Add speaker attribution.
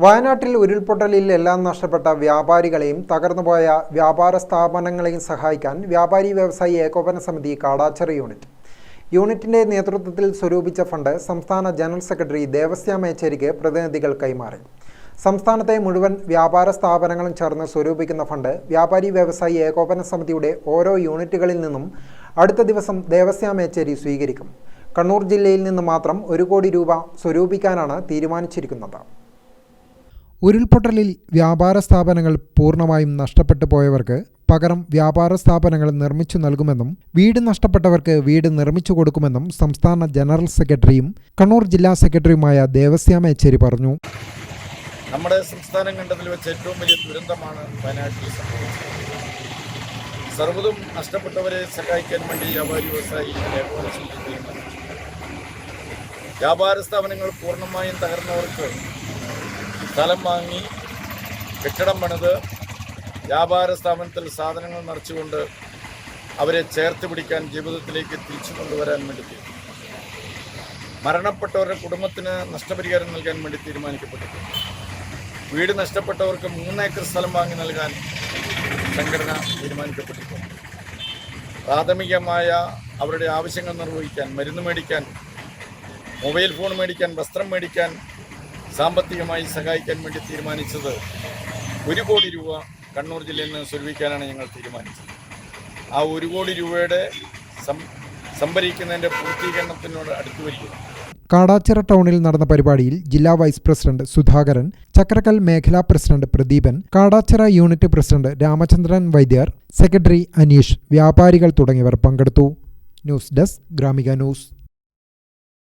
Speaker 1: വയനാട്ടിൽ ഉരുൾപൊട്ടലിൽ എല്ലാം നഷ്ടപ്പെട്ട വ്യാപാരികളെയും തകർന്നുപോയ വ്യാപാര സ്ഥാപനങ്ങളെയും സഹായിക്കാൻ വ്യാപാരി വ്യവസായി ഏകോപന സമിതി കാടാച്ചിറ യൂണിറ്റിന്റെ നേതൃത്വത്തിൽ സ്വരൂപിച്ച ഫണ്ട് സംസ്ഥാന ജനറൽ സെക്രട്ടറി ദേവസ്യാം മേച്ചേരിക്ക് പ്രതിനിധികൾ കൈമാറി. സംസ്ഥാനത്തെ മുഴുവൻ വ്യാപാര സ്ഥാപനങ്ങളും ചേർന്ന് സ്വരൂപിക്കുന്ന ഫണ്ട് വ്യാപാരി വ്യവസായി ഏകോപന സമിതിയുടെ ഓരോ യൂണിറ്റുകളിൽ നിന്നും അടുത്ത ദിവസം ദേവസ്യാം മേച്ചേരി സ്വീകരിക്കും. കണ്ണൂർ ജില്ലയിൽ നിന്ന് മാത്രം 1 കോടി രൂപ സ്വരൂപിക്കാനാണ് തീരുമാനിച്ചിരിക്കുന്നത്. ഉരുൾപൊട്ടലിൽ വ്യാപാര സ്ഥാപനങ്ങൾ പൂർണ്ണമായും നഷ്ടപ്പെട്ടു പോയവർക്ക് പകരം വ്യാപാര സ്ഥാപനങ്ങൾ നിർമ്മിച്ചു നൽകുമെന്നും വീട് നഷ്ടപ്പെട്ടവർക്ക് വീട് നിർമ്മിച്ചു കൊടുക്കുമെന്നും സംസ്ഥാന ജനറൽ സെക്രട്ടറിയും കണ്ണൂർ ജില്ലാ സെക്രട്ടറിയുമായ ദേവസ്യാം മേച്ചേരി പറഞ്ഞു.
Speaker 2: നമ്മുടെ സംസ്ഥാനം കണ്ടതിൽ വെച്ച് ഏറ്റവും വലിയ ദുരന്തമാണ് വയനാട്ടിൽ സംഭവിച്ചത്. സർവ്വതും നഷ്ടപ്പെട്ടവരെ സഹായിക്കാൻ വേണ്ടി വ്യാപാരി വ്യവസായി ഏകോപന സമിതി തീരുമാനിച്ചു. വ്യാപാര സ്ഥാപനങ്ങൾ പൂർണ്ണമായും തകർന്നവർക്ക് സ്ഥലം വാങ്ങി കെട്ടിടം പണിത് വ്യാപാര സ്ഥാപനത്തിൽ സാധനങ്ങൾ നിറച്ചുകൊണ്ട് അവരെ ചേർത്ത് പിടിക്കാൻ ജീവിതത്തിലേക്ക് തിരിച്ചു കൊണ്ടുവരാൻ വേണ്ടി മരണപ്പെട്ടവരുടെ കുടുംബത്തിന് നഷ്ടപരിഹാരം നൽകാൻ വേണ്ടി തീരുമാനിക്കപ്പെട്ടിട്ടുണ്ട്. വീട് നഷ്ടപ്പെട്ടവർക്ക് 3 ഏക്കർ സ്ഥലം വാങ്ങി നൽകാൻ സംഘടന തീരുമാനിക്കപ്പെട്ടിട്ടുണ്ട്. പ്രാഥമികമായ അവരുടെ ആവശ്യങ്ങൾ നിർവഹിക്കാൻ, മരുന്ന് മേടിക്കാൻ, മൊബൈൽ ഫോൺ മേടിക്കാൻ, വസ്ത്രം മേടിക്കാൻ, സാമ്പത്തികമായി സഹായിക്കാൻ വേണ്ടി തീരുമാനിച്ചത് 1 കോടി രൂപ കണ്ണൂർ ജില്ലയിൽ നിന്ന് സ്വരൂപിക്കാനാണ് ഞങ്ങൾ തീരുമാനിച്ചത്. ആ 1 കോടി രൂപയുടെ സംഭരിക്കുന്നതിൻ്റെ പൂർത്തീകരണത്തിനോട് അടുത്തു വരികയാണ്.
Speaker 1: കാടാച്ചിറ ടൗണിൽ നടന്ന പരിപാടിയിൽ ജില്ലാ വൈസ് പ്രസിഡന്റ് സുധാകരൻ, ചക്രക്കൽ മേഖലാ president Pradeepan, Kadachira unit president Ramachandran Vaidyar, secretary Aneesh, വ്യാപാരികൾ തുടങ്ങിയവർ പങ്കെടുത്തു. News desk Gramika news.